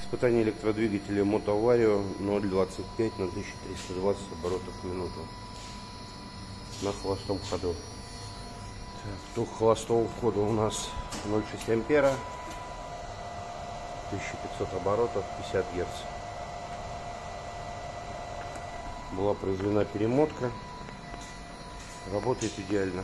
Испытание электродвигателя Мотоварио 0,25 на 1320 оборотов в минуту на холостом ходу. Ток холостого хода у нас 0,6 ампера, 1500 оборотов, 50 Гц. Была произведена перемотка, работает идеально.